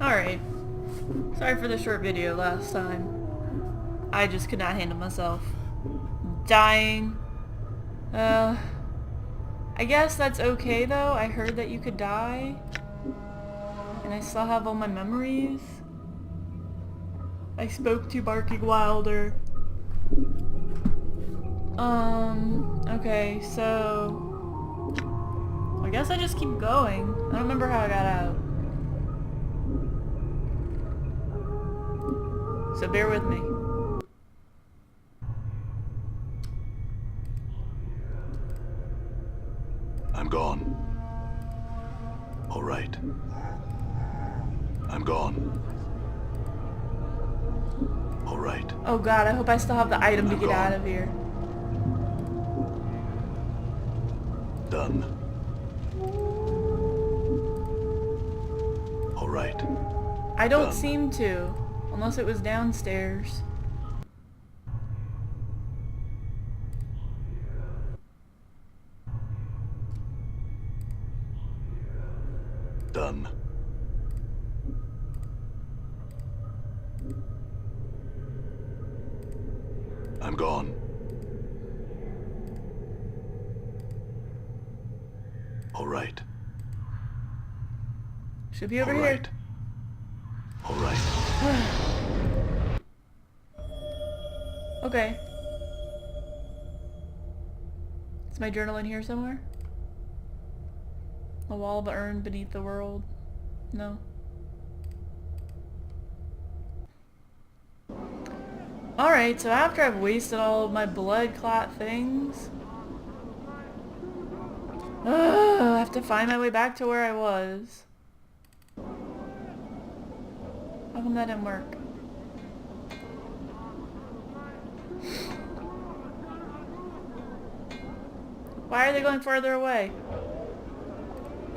Alright. Sorry for the short video last time. I just could not handle myself. Dying. I guess that's okay though. I heard that you could die. And I still have all my memories. I spoke to Barking Wilder. Okay, so... I guess I just keep going. I don't remember how I got out. So bear with me. I'm gone. All right. I'm gone. All right. Oh god, I hope I still have the item to I'm get out gone. of here. Done. All right. I don't Done. seem to. Unless it was downstairs. Done. I'm gone. All right. Should be over All here. right. All right. Okay. Is my journal in here somewhere? A wall of urn beneath the world? No. Alright, so after I've wasted all of my blood clot things... I have to find my way back to where I was. How come that didn't work? Why are they going farther away?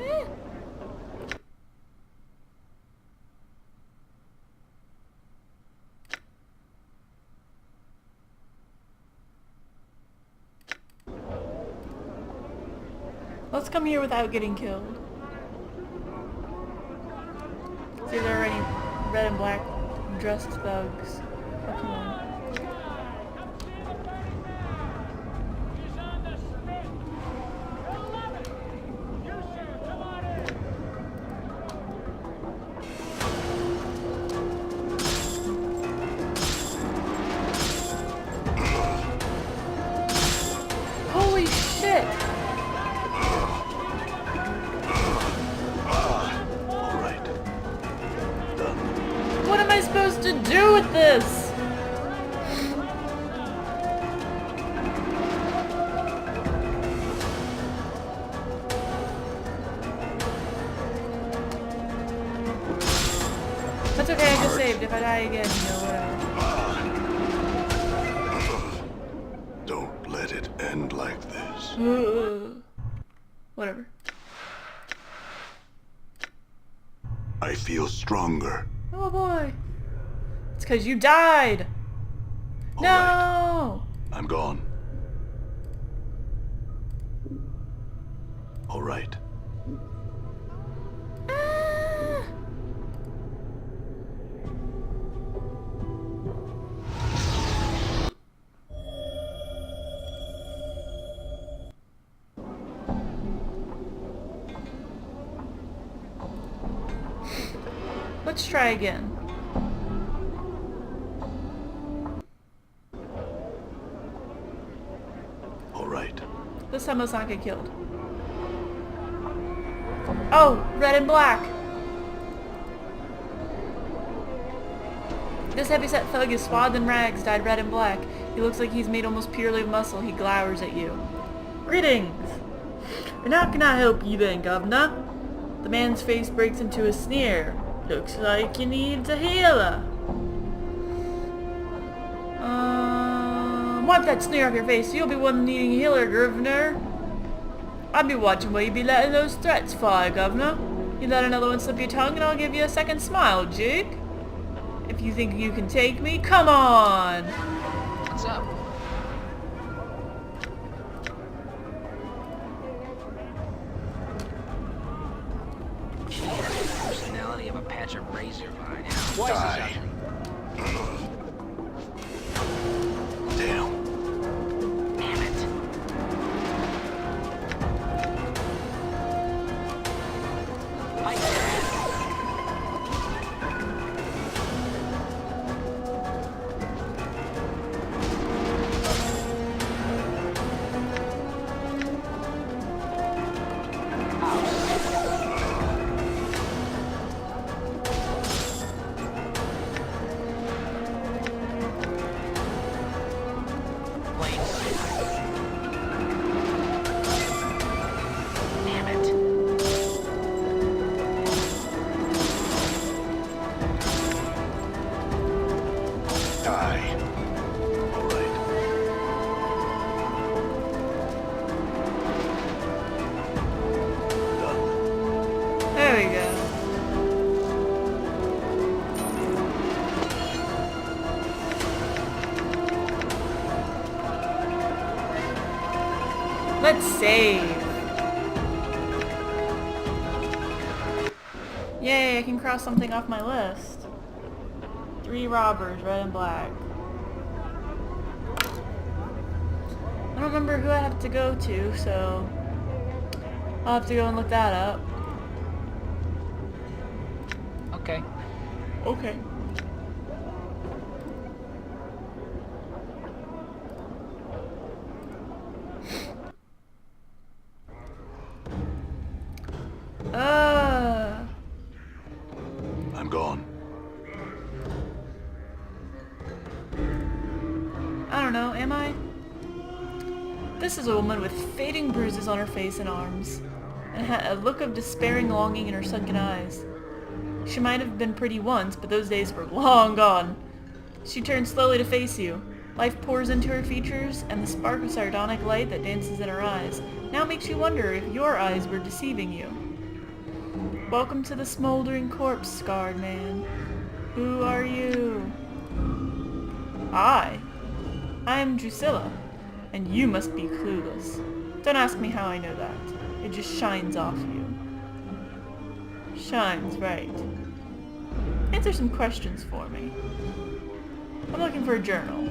Eh. Let's come here without getting killed. See if there are any red and black dressed thugs. Oh, come on. Holy shit! All right. Done. What am I supposed to do with this? That's okay, I just saved. If I die again, you know, whatever. Don't let it end like this. Whatever. I feel stronger. Oh boy. It's because you died. All No. right. I'm gone. All right. Ah. Let's try again. All right. This time let's not get killed. Oh, red and black. This heavyset thug is swathed in rags, dyed red and black. He looks like he's made almost purely of muscle. He glowers at you. Greetings! And how can I help you then, Governor? The man's face breaks into a sneer. Looks like you need a healer. Wipe that sneer off your face. You'll be one needing a healer, Governor. I'll be watching where you be letting those threats fly, Governor. You let another one slip your tongue and I'll give you a second smile, Jake. If you think you can take me, come on! What's up? Personality of a patch such a razor line. Twice as Die. ugly. Damn. Damn it. I can't. Damn it. Die. All right. Done. There we go. Let's save. Yay, I can cross something off my list. 3 robbers, red and black. I don't remember who I have to go to, so I'll have to go and look that up. Okay. Okay. I'm gone. I don't know, am I? This is a woman with fading bruises on her face and arms, and had a look of despairing longing in her sunken eyes. She might have been pretty once, but those days were long gone. She turns slowly to face you. Life pours into her features, and the spark of sardonic light that dances in her eyes now makes you wonder if your eyes were deceiving you. Welcome to the smoldering corpse, scarred man. Who are you? I am Drusilla, and you must be clueless. Don't ask me how I know that. It just shines off you. Shines, right. Answer some questions for me. I'm looking for a journal.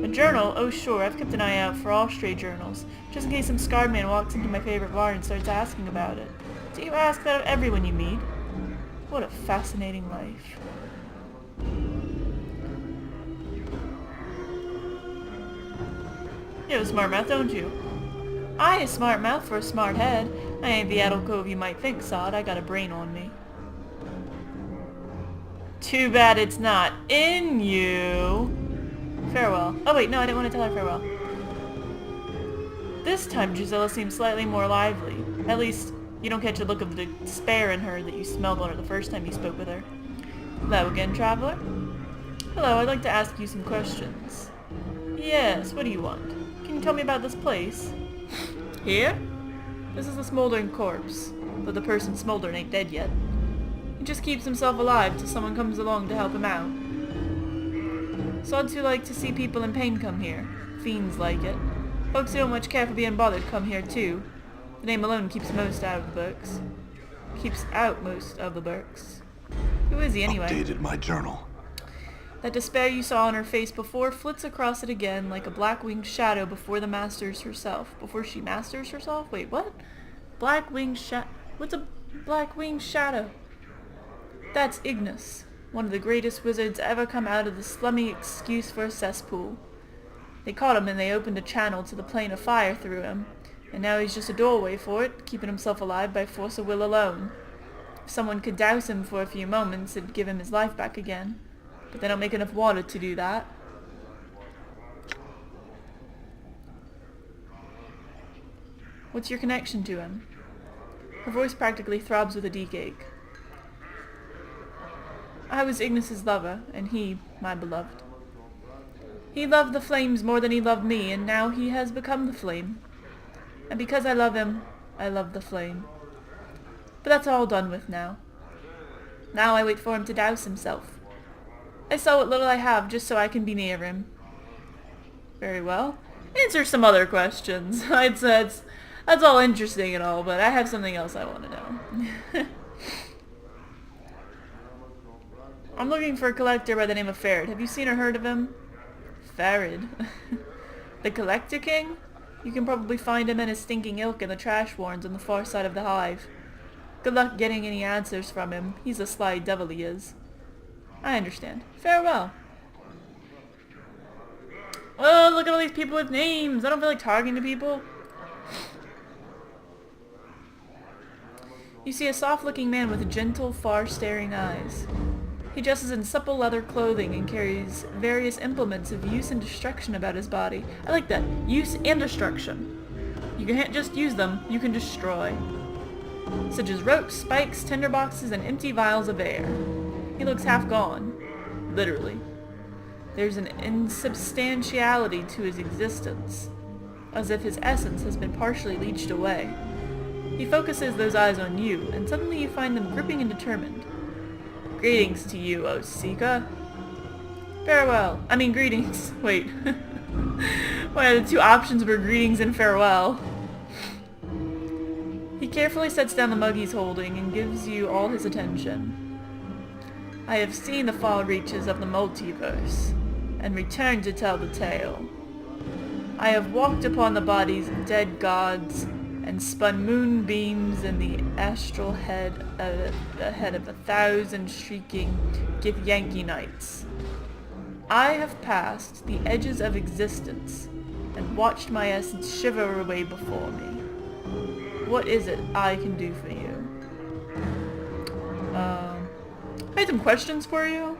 A journal? Oh sure, I've kept an eye out for all stray journals, just in case some scarred man walks into my favorite bar and starts asking about it. Do you ask that of everyone you meet? What a fascinating life. You have a smart mouth, don't you? I a smart mouth for a smart head. I ain't the addle cove you might think, Sod. I got a brain on me. Too bad it's not in you. Farewell. Oh wait, no, I didn't want to tell her farewell. This time Drusilla seems slightly more lively. At least, you don't catch a look of the despair in her that you smelled on her the first time you spoke with her. Hello again, traveler. Hello, I'd like to ask you some questions. Yes, what do you want? Can you tell me about this place? Here? This is a smoldering corpse, but the person smoldering ain't dead yet. He just keeps himself alive till someone comes along to help him out. Sods who like to see people in pain come here. Fiends like it. Folks who don't much care for being bothered come here too. The name alone keeps most out of the books. Keeps out most of the books. Who is he anyway? Updated my journal. That despair you saw on her face before flits across it again like a black-winged shadow before the masters herself. Before she masters herself? Wait, what? Black-winged shadow? What's a black-winged shadow? That's Ignis, one of the greatest wizards ever come out of the slummy excuse for a cesspool. They caught him and they opened a channel to the plane of fire through him, and now he's just a doorway for it, keeping himself alive by force of will alone. If someone could douse him for a few moments, it'd give him his life back again. But they don't make enough water to do that. What's your connection to him? Her voice practically throbs with a deep ache. I was Ignis's lover, and he, my beloved. He loved the flames more than he loved me, and now he has become the flame. And because I love him, I love the flame. But that's all done with now. Now I wait for him to douse himself. I sell what little I have just so I can be near him. Very well. Answer some other questions. That's all interesting and all, but I have something else I want to know. I'm looking for a collector by the name of Farid. Have you seen or heard of him? Farid. The Collector King? You can probably find him and his stinking ilk in the trash warrens on the far side of the hive. Good luck getting any answers from him. He's a sly devil, he is. I understand. Farewell. Oh, look at all these people with names. I don't feel like talking to people. You see a soft-looking man with gentle, far-staring eyes. He dresses in supple leather clothing and carries various implements of use and destruction about his body. I like that. Use and destruction. You can't just use them, you can destroy. Such as ropes, spikes, tinderboxes, and empty vials of air. He looks half gone. Literally. There's an insubstantiality to his existence, as if his essence has been partially leached away. He focuses those eyes on you, and suddenly you find them gripping and determined. Greetings to you, O Seeker. Farewell. I mean, greetings. Wait. Why, the two options were greetings and farewell. He carefully sets down the mug he's holding and gives you all his attention. I have seen the far reaches of the multiverse, and returned to tell the tale. I have walked upon the bodies of dead gods, and spun moonbeams in the astral head of 1,000 shrieking Githyanki knights. I have passed the edges of existence, and watched my essence shiver away before me. What is it I can do for you? I had some questions for you.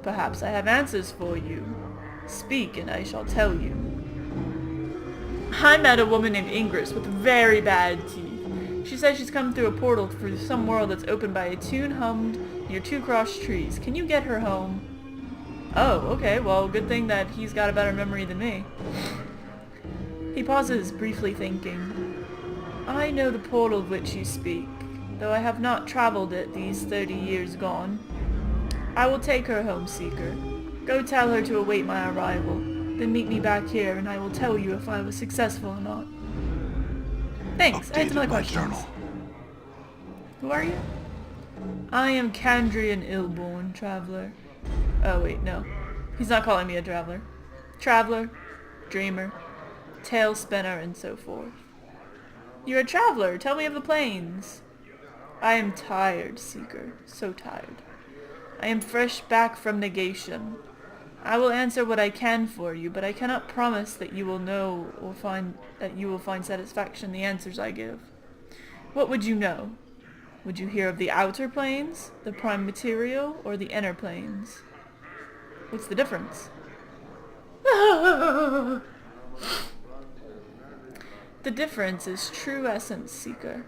Perhaps I have answers for you. Speak and I shall tell you. I met a woman named Ingress with very bad teeth. She says she's come through a portal for some world that's opened by a tune hummed near two crossed trees. Can you get her home? Oh, okay, well, good thing that he's got a better memory than me. He pauses, briefly thinking. I know the portal of which you speak, though I have not traveled it these 30 years gone. I will take her home, Seeker. Go tell her to await my arrival. Then meet me back here, and I will tell you if I was successful or not. Thanks. I had some other questions. Journal. Who are you? I am Kandrian Illborn, traveler. Oh wait, no. He's not calling me a traveler. Traveler, dreamer, tale spinner, and so forth. You're a traveler. Tell me of the plains. I am tired, Seeker. So tired. I am fresh back from negation. I will answer what I can for you, but I cannot promise that you will know or find satisfaction in the answers I give. What would you know? Would you hear of the outer planes, the prime material, or the inner planes? What's the difference? The difference is true essence, Seeker.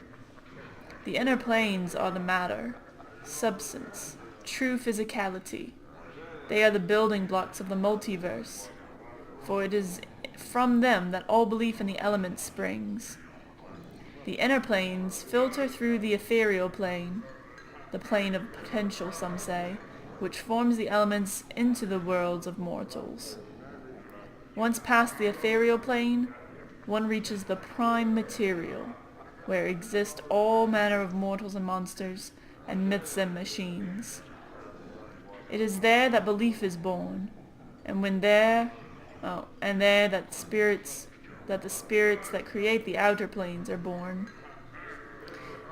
The inner planes are the matter, substance, true physicality. They are the building blocks of the multiverse, for it is from them that all belief in the elements springs. The inner planes filter through the ethereal plane, the plane of potential, some say, which forms the elements into the worlds of mortals. Once past the ethereal plane, one reaches the prime material, where exist all manner of mortals and monsters, and myths and machines. It is there that belief is born, and there that the spirits that create the outer planes are born.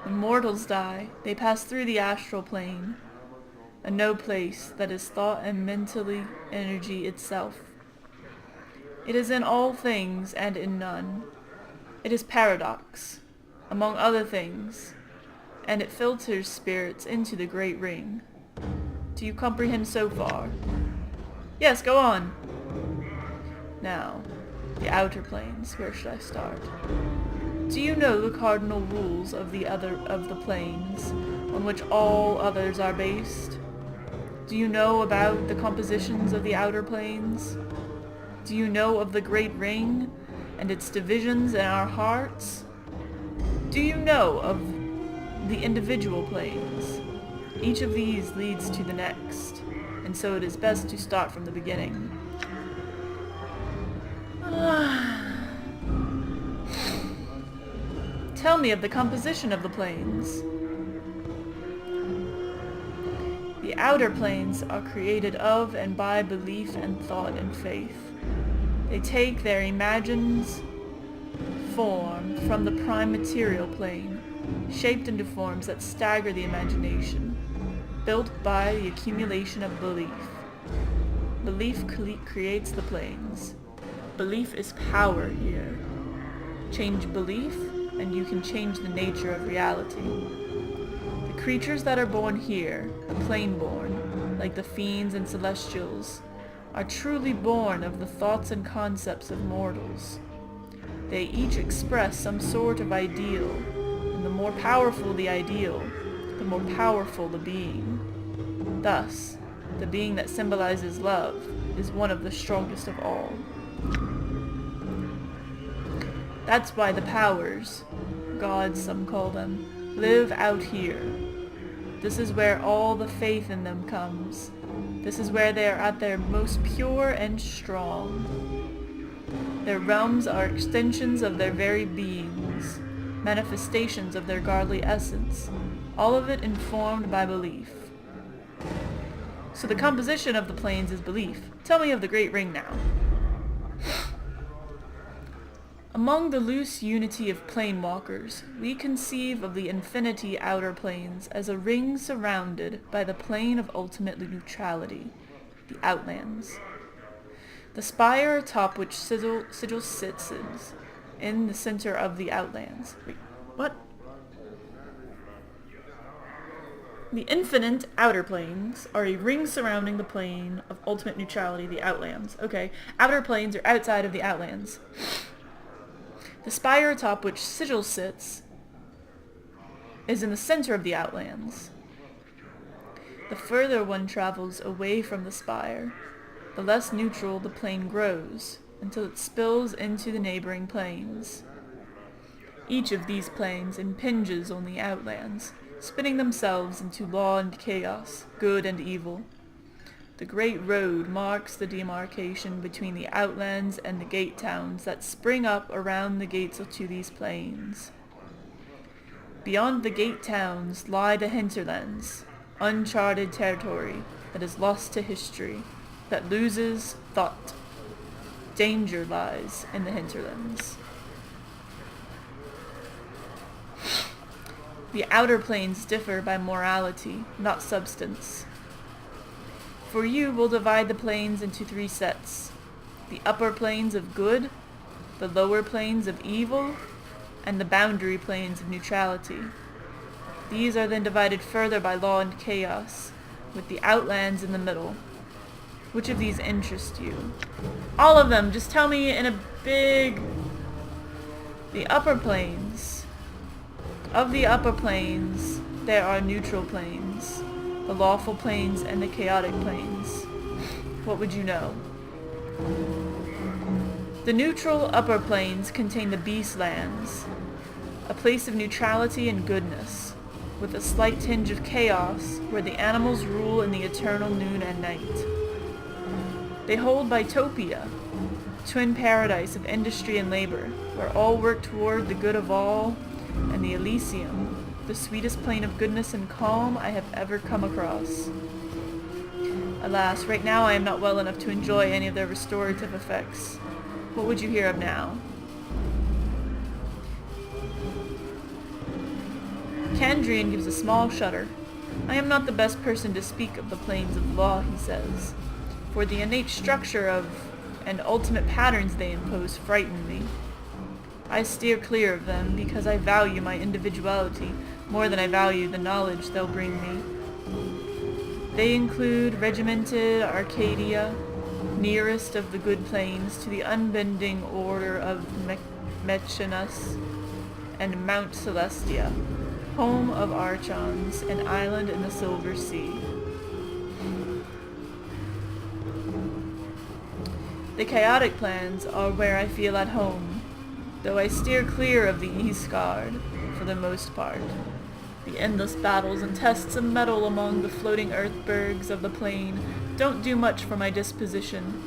When mortals die, they pass through the astral plane, a no place that is thought and mentally energy itself. It is in all things and in none. It is paradox, among other things, and it filters spirits into the great ring. Do you comprehend so far? Yes, go on. Now, the outer planes, where should I start? Do you know the cardinal rules of the planes, on which all others are based? Do you know about the compositions of the outer planes? Do you know of the great ring, and its divisions in our hearts? Do you know of the individual planes? Each of these leads to the next, and so it is best to start from the beginning. Tell me of the composition of the planes. The outer planes are created of and by belief and thought and faith. They take their imagines form from the prime material plane, shaped into forms that stagger the imagination, built by the accumulation of belief. Belief creates the planes. Belief is power here. Change belief, and you can change the nature of reality. The creatures that are born here, the plane-born, like the fiends and celestials, are truly born of the thoughts and concepts of mortals. They each express some sort of ideal, and the more powerful the ideal, the more powerful the being. Thus, the being that symbolizes love is one of the strongest of all. That's why the powers, gods some call them, live out here. This is where all the faith in them comes. This is where they are at their most pure and strong. Their realms are extensions of their very beings, manifestations of their godly essence, all of it informed by belief. So the composition of the planes is belief. Tell me of the Great Ring now. Among the loose unity of planewalkers, we conceive of the infinity outer planes as a ring surrounded by the plane of ultimate neutrality, the Outlands. The spire atop which Sigil sits is in the center of the Outlands. Wait, what? The infinite outer planes are a ring surrounding the plane of ultimate neutrality, the Outlands. Okay, outer planes are outside of the Outlands. The spire atop which Sigil sits is in the center of the Outlands. The further one travels away from the spire, the less neutral the plane grows, until it spills into the neighboring planes. Each of these planes impinges on the Outlands, spinning themselves into law and chaos, good and evil. The Great Road marks the demarcation between the Outlands and the gate towns that spring up around the gates to these plains. Beyond the gate towns lie the hinterlands, uncharted territory that is lost to history, that loses thought. Danger lies in the hinterlands. The outer planes differ by morality, not substance. For you, we'll divide the planes into 3 sets. The upper planes of good, the lower planes of evil, and the boundary planes of neutrality. These are then divided further by law and chaos, with the Outlands in the middle. Which of these interest you? All of them! Just tell me in a big... The upper planes. Of the upper planes, there are neutral planes, the lawful planes and the chaotic planes. What would you know? The neutral upper planes contain the Beastlands, a place of neutrality and goodness, with a slight tinge of chaos where the animals rule in the eternal noon and night. They hold Bitopia, twin paradise of industry and labor, where all work toward the good of all, and the Elysium, the sweetest plane of goodness and calm I have ever come across. Alas, right now I am not well enough to enjoy any of their restorative effects. What would you hear of now? Kandrian gives a small shudder. I am not the best person to speak of the planes of law, he says, for the innate structure of and ultimate patterns they impose frighten me. I steer clear of them because I value my individuality more than I value the knowledge they'll bring me. They include regimented Arcadia, nearest of the good plains to the unbending order of Mechanus, and Mount Celestia, home of Archons, an island in the Silver Sea. The chaotic plans are where I feel at home, though I steer clear of the Eastguard, for the most part. The endless battles and tests of metal among the floating earthbergs of the plain don't do much for my disposition.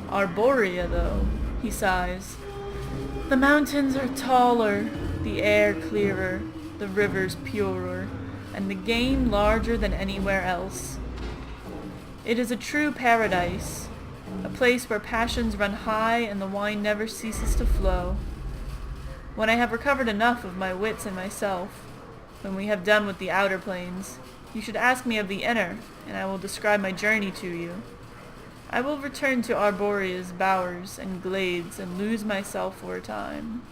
Arborea, though, he sighs. The mountains are taller, the air clearer, the rivers purer, and the game larger than anywhere else. It is a true paradise, a place where passions run high and the wine never ceases to flow. When I have recovered enough of my wits and myself, when we have done with the outer planes, you should ask me of the inner, and I will describe my journey to you. I will return to Arboria's bowers and glades and lose myself for a time.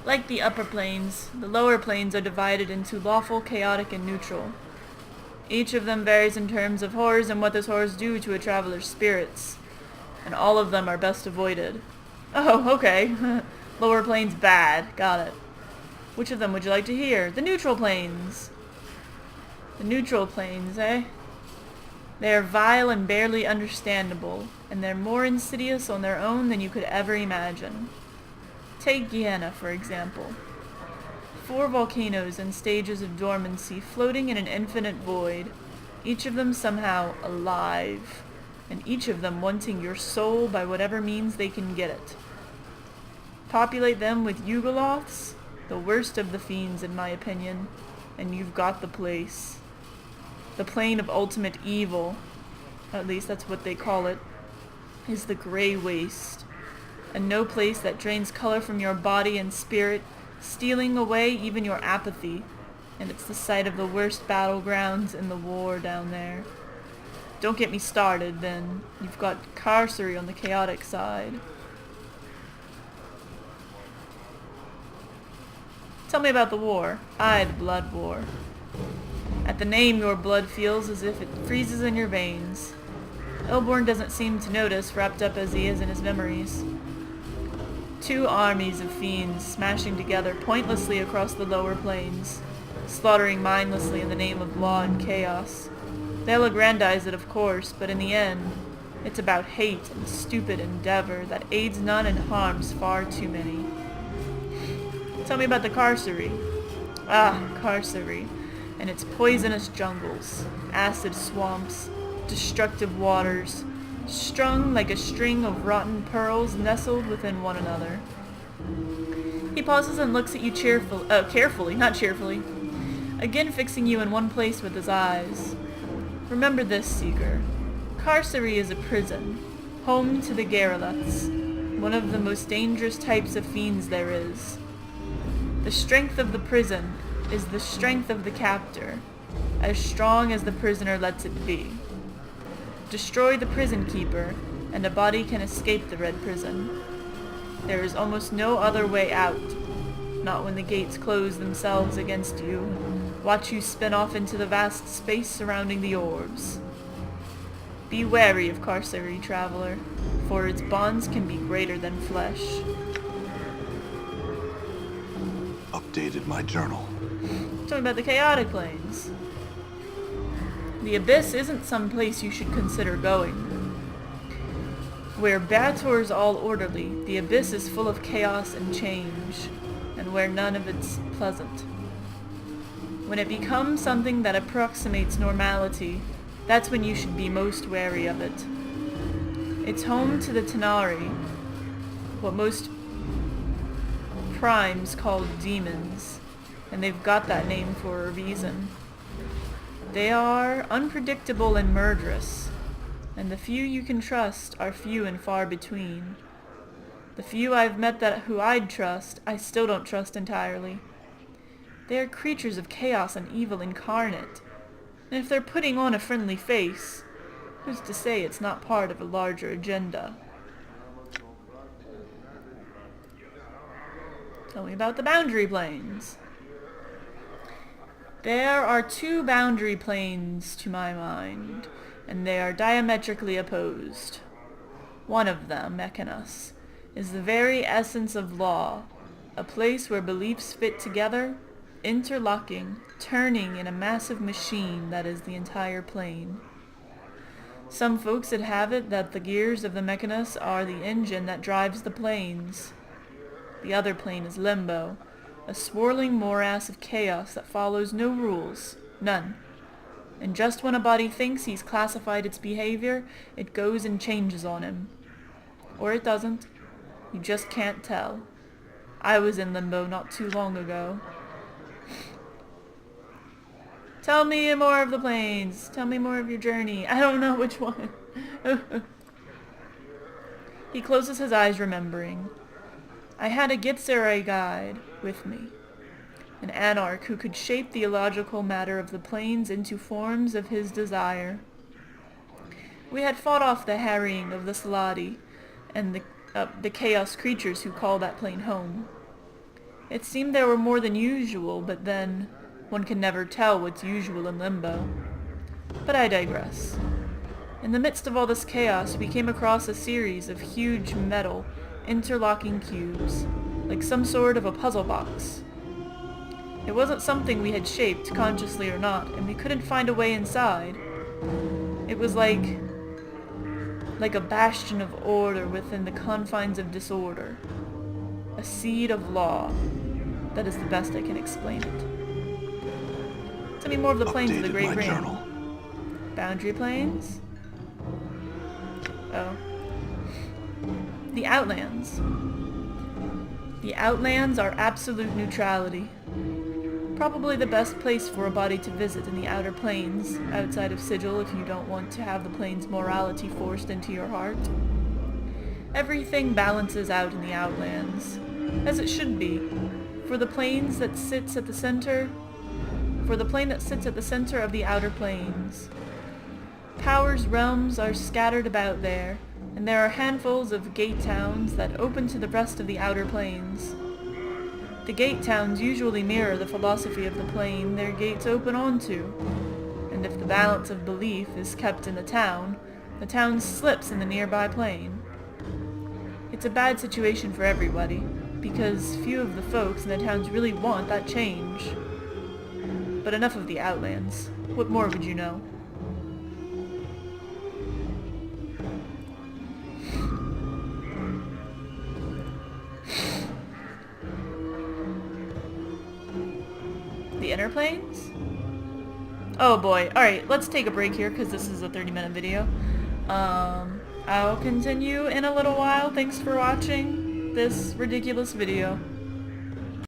Like the upper planes, the lower planes are divided into lawful, chaotic, and neutral. Each of them varies in terms of horrors and what those horrors do to a traveler's spirits, and all of them are best avoided. Oh, okay. Lower planes bad. Got it. Which of them would you like to hear? The neutral planes. The neutral planes, eh? They are vile and barely understandable, and they're more insidious on their own than you could ever imagine. Take Gehenna, for example. 4 volcanoes in stages of dormancy floating in an infinite void, each of them somehow alive, and each of them wanting your soul by whatever means they can get it. Populate them with Yugoloths, the worst of the fiends in my opinion, and you've got the place. The plane of ultimate evil, at least that's what they call it, is the Grey Waste. And no place that drains color from your body and spirit, stealing away even your apathy, and it's the site of the worst battlegrounds in the war down there. Don't get me started, then. You've got Carcery on the chaotic side. Tell me about the war. Aye, the blood war. At the name, your blood feels as if it freezes in your veins. Elborn doesn't seem to notice, wrapped up as he is in his memories. 2 armies of fiends smashing together pointlessly across the lower plains, slaughtering mindlessly in the name of law and chaos. They'll aggrandize it, of course, but in the end, it's about hate and stupid endeavor that aids none and harms far too many. Tell me about the Carcery. Ah, Carcery, and its poisonous jungles, acid swamps, destructive waters, strung like a string of rotten pearls nestled within one another. He pauses and looks at you carefully, not cheerfully, again fixing you in one place with his eyes. Remember this, Seeker. Carcery is a prison, home to the Gareleths, one of the most dangerous types of fiends there is. The strength of the prison is the strength of the captor, as strong as the prisoner lets it be. Destroy the prison keeper, and a body can escape the red prison. There is almost no other way out, not when the gates close themselves against you and watch you spin off into the vast space surrounding the orbs. Be wary of Carcery, traveler, for its bonds can be greater than flesh. Updated my journal. Tell me about the chaotic planes. The Abyss isn't some place you should consider going. Where Bator's all orderly, the Abyss is full of chaos and change, and where none of it's pleasant. When it becomes something that approximates normality, that's when you should be most wary of it. It's home to the Tenari, what most primes call demons, and they've got that name for a reason. They are unpredictable and murderous, and the few you can trust are few and far between. The few I've met who I'd trust, I still don't trust entirely. They are creatures of chaos and evil incarnate, and if they're putting on a friendly face, who's to say it's not part of a larger agenda? Tell me about the boundary planes. There are 2 boundary planes to my mind, and they are diametrically opposed. One of them, Mechanus, is the very essence of law, a place where beliefs fit together, interlocking, turning in a massive machine that is the entire plane. Some folks would have it that the gears of the Mechanus are the engine that drives the planes. The other plane is Limbo, a swirling morass of chaos that follows no rules, none. And just when a body thinks he's classified its behavior, it goes and changes on him, Or it doesn't. You just can't tell. I was in limbo not too long ago. Tell me more of the planes. Tell me more of your journey. I don't know which one. He closes his eyes, remembering. I had a Githzerai guide with me. An anarch who could shape the illogical matter of the planes into forms of his desire. We had fought off the harrying of the Saladi and the chaos creatures who call that plane home. It seemed there were more than usual, but then one can never tell what's usual in limbo. But I digress. In the midst of all this chaos, we came across a series of huge metal, interlocking cubes, like some sort of a puzzle box. It wasn't something we had shaped, consciously or not, and we couldn't find a way inside. It was like a bastion of order within the confines of disorder. A seed of law. That is the best I can explain it. Tell me more of the planes of the Great Ring. Journal. Boundary planes? Oh. The Outlands. The Outlands are absolute neutrality. Probably the best place for a body to visit in the outer planes, outside of Sigil if you don't want to have the plane's morality forced into your heart. Everything balances out in the Outlands, as it should be, for the plane that sits at the center of the outer planes. Power's realms are scattered about there, and there are handfuls of gate towns that open to the rest of the outer planes. The gate towns usually mirror the philosophy of the plane their gates open onto, and if the balance of belief is kept in the town slips in the nearby plane. It's a bad situation for everybody, because few of the folks in the towns really want that change. But enough of the Outlands. What more would you know? The inner planes? Oh boy. Alright, let's take a break here because this is a 30-minute video. I'll continue in a little while. Thanks for watching this ridiculous video.